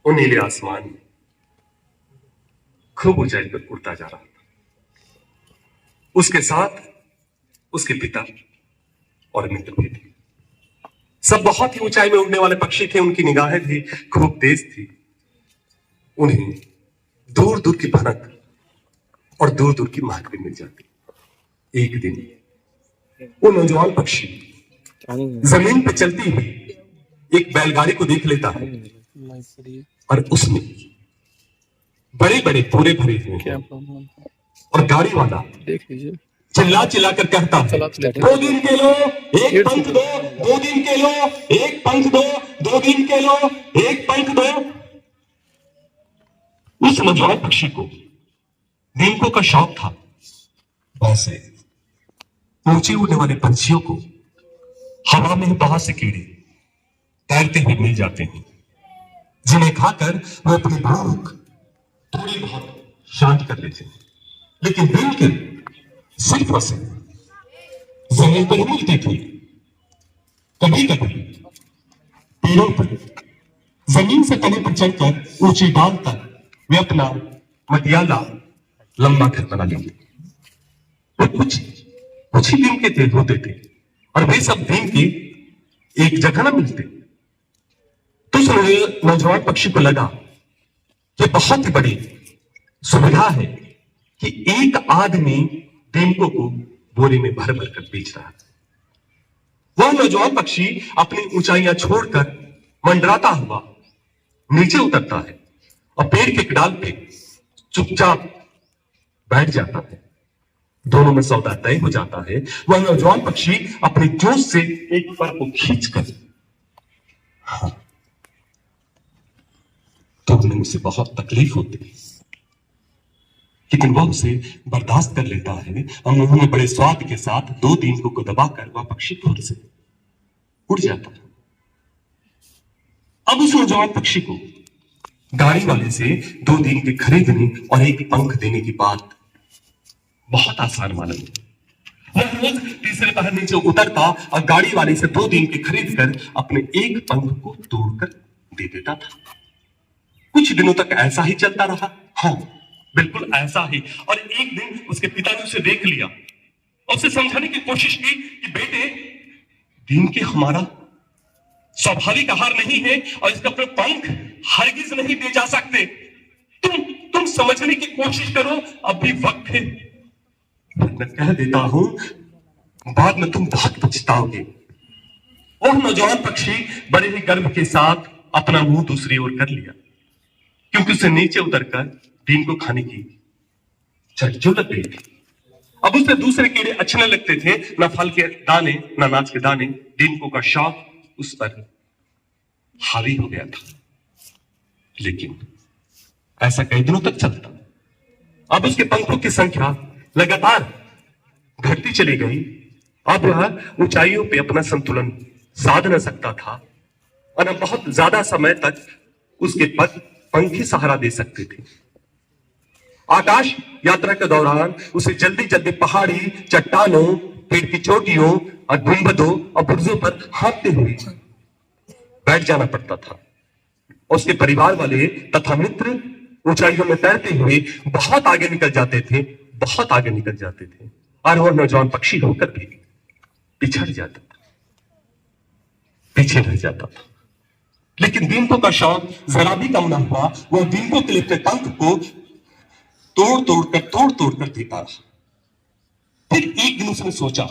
वो नीले आसमान में खूब ऊंचाई पर उड़ता जा रहा था। उसके साथ उसके पिता और मित्र भी थे। सब बहुत ही ऊंचाई में उड़ने वाले पक्षी थे। उनकी निगाहें भी खूब तेज थी। उन्हें दूर दूर की भनक और दूर दूर की महक भी मिल जाती। एक दिन वो नौजवान पक्षी जमीन पर चलती हुई एक बैलगाड़ी को देख लेता है और उसमें बड़े बड़े पूरे भरे हुए हैं और गाड़ी वाला देख लीजिए चिल्ला चिल्ला कर कहता है, 2 दिन के लो एक पंख दो, 2 दिन के लो एक पंख दो, 2 दिन के लो एक पंख दो। उस नौजवान पक्षी को दीमकों का शौक था। वैसे ऊंचे उड़ने वाले पंछियों को हवा में बहुत से कीड़े तैरते हुए मिल जाते हैं, जिन्हें खाकर वो अपनी भूख थोड़ी बहुत शांत कर लेते हैं। लेकिन दिन के सिर्फ वसे जमीन पर ही मिलते थे। कभी कभी पेड़ों पर जमीन से तने पर चढ़कर ऊंची डाल तक वे अपना मटियाला लंबा घर बना लेंगे। वो कुछ ही दिन के होते थे और वे सब दिन के एक जगह ना मिलते। तो उस नौजवान पक्षी को लगा कि बहुत ही बड़ी सुविधा है कि एक आदमी दीमकों को बोरे में भर भर कर बेच रहा है। वह नौजवान पक्षी अपनी ऊंचाइयां छोड़कर मंडराता हुआ नीचे उतरता है और पेड़ के डाल पे चुपचाप बैठ जाता है। दोनों में सौदा तय हो जाता है। वह नौजवान पक्षी अपनी चोंच से एक पर को खींचकर तोड़ने में उसे बहुत तकलीफ होती है, लेकिन वह उसे बर्दाश्त कर लेता है और मुंह में बड़े स्वाद के साथ 2 दीमकों को दबाकर वह पक्षी दूर से उड़ जाता है। अब उस नौजवान पक्षी को गाड़ी वाले से 2 दीमके खरीदने और एक पंख देने की बात बहुत आसान मालूम है। वह रोज तीसरे पहर नीचे उतरता और गाड़ी वाले से 2 दीमके खरीद कर अपने एक पंख को तोड़कर दे देता था। कुछ दिनों तक ऐसा ही चलता रहा। हाँ, बिल्कुल ऐसा ही। और एक दिन उसके पिता ने उसे देख लिया और उसे समझाने की कोशिश की कि बेटे, दीमके हमारा स्वाभाविक आहार नहीं है और इसका अपने पंख हरगिज नहीं दे जा सकते। तुम समझने की कोशिश करो, अभी वक्त है। मैं कह देता हूं, बाद में तुम बहुत पछताओगे। वह नौजवान पक्षी बड़े ही गर्व के साथ अपना मुंह दूसरी ओर कर लिया, क्योंकि उसे नीचे उतरकर दीम को खाने की चट लग गई थी। अब उसे दूसरे कीड़े अच्छे न लगते थे, न फल के दाने न अनाज के दाने। दीमकों का शौक उस पर हावी हो गया था। लेकिन ऐसा कई दिनों तक चलता। अब उसके पंखों की संख्या लगातार घटती चली गई। अब वह ऊंचाइयों पे अपना संतुलन साध न सकता था और अब बहुत ज्यादा समय तक उसके पंख ही सहारा दे सकते थे। आकाश यात्रा के दौरान उसे जल्दी जल्दी पहाड़ी, चट्टानों, पेड़ की चोटियों और गुंबदों और बुर्जों पर हाँकते हुए बैठ जाना पड़ता था। उसके परिवार वाले तथा मित्र ऊंचाइयों में तैरते हुए बहुत आगे निकल जाते थे, बहुत आगे निकल जाते थे, और वह नौजवान पक्षी होकर भी पिछड़ जाता था, पीछे रह जाता था। लेकिन दीमकों का शौक जरा भी कम न हुआ। वह दीमकों के लिए अपने पंख को तोड़ तोड़ कर देता रहा। फिर एक दिन उसने सोचा,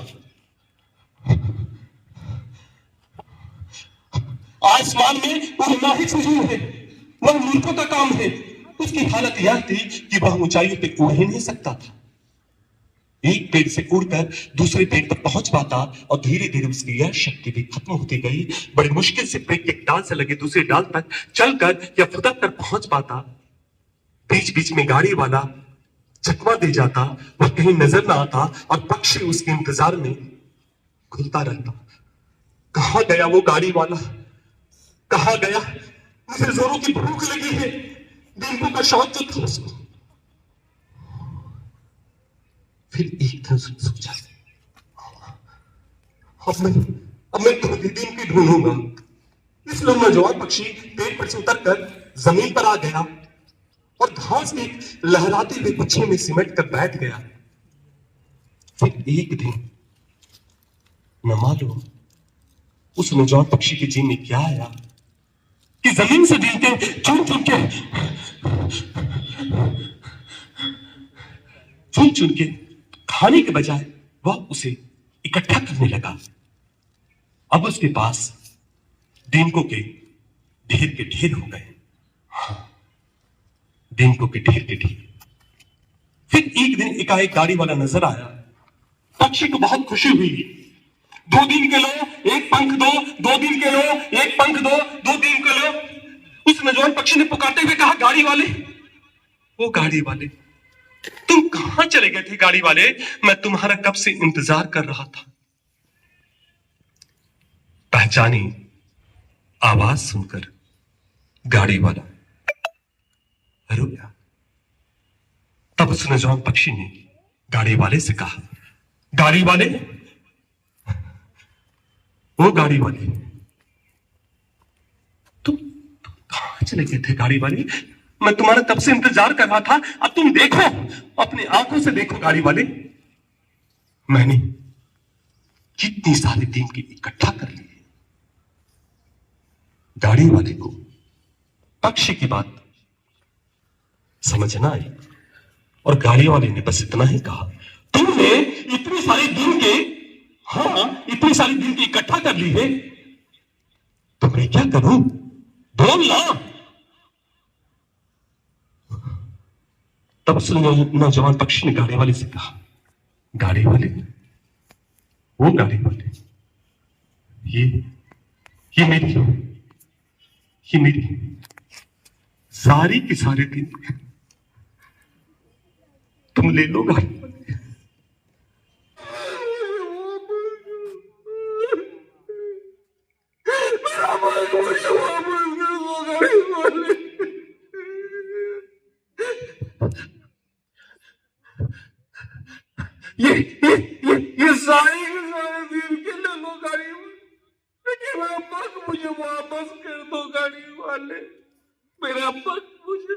आसमान में उड़ना ही फजूल है, वह मूर्खों का काम है। उसकी हालत यह थी कि वह ऊंचाइयों पे उड़ ही नहीं सकता था। एक पेड़ से उड़कर दूसरे पेड़ पर पहुंच पाता और धीरे धीरे उसकी यह शक्ति भी खत्म होती गई। बड़ी मुश्किल से पेड़ के डाल से लगे दूसरे डाल तक चलकर या फुदक कर पहुंच पाता। बीच बीच में गाड़ी वाला चकमा दे जाता, वह कहीं नजर ना आता और पक्षी उसके इंतजार में घूमता रहता। कहां गया वो गाड़ी वाला, कहां गया? मुझे जोरों की भूख लगी है, दीमकों का शौक तो था उसको। फिर एक दिन उसने सोचा, अब मैं दीम की ढूंढूंगा। इसलिए नौजवान पक्षी पेड़ पर से उतरकर जमीन पर आ गया और घास के लहराते हुए गुच्छे में सिमट कर बैठ गया। फिर एक दिन न मालूम उस नौजवान पक्षी के जी में क्या आया कि जमीन से गिरते चुन चुन के खाने के बजाय वह उसे इकट्ठा करने लगा। अब उसके पास दीमकों के ढेर हो गए। हाँ, दीमकों के ढेर के ढेर। फिर एक दिन एकाएक गाड़ी वाला नजर आया। पक्षी को बहुत खुशी हुई। 2 दिन के लो, एक पंख दो, 2 दिन के लो, एक पंख दो, 2 दिन के लो। उस नौजवान पक्षी ने पुकारते हुए कहा, गाड़ी वाले, वो गाड़ी वाले, तुम कहां चले गए थे गाड़ी वाले? मैं तुम्हारा कब से इंतजार कर रहा था। पहचानी आवाज सुनकर गाड़ी वाला रुक गया। तब उस नौजवान पक्षी ने गाड़ी वाले से कहा, गाड़ी वाले, वो गाड़ी वाले, तुम कहां चले गए थे गाड़ी वाले? मैं तुम्हारा तब से इंतजार कर रहा था। अब तुम देखो, अपनी आंखों से देखो गाड़ी वाले, मैंने कितनी सारी दीमकें इकट्ठा कर ली है। गाड़ी वाले को पक्षी की बात समझ ना आई और गाड़ी वाले ने बस इतना ही कहा, तुमने इतनी सारी दीमकें, हाँ इतनी सारी दीमकें इकट्ठा कर ली है, तो मैं क्या करूं? बोल ना। तब उस नौजवान पक्षी ने गाड़ी वाले से कहा, गाड़ी वाले, वो गाड़ी वाले, ये मेरी सारी की सारी दिन तुम ले लो गाड़ी वाले। ये सारी के सारे दिन के ले लो गाड़ी वाले, लेकिन मेरा पग मुझे वापस कर दो गाड़ी वाले, मेरा पग मुझे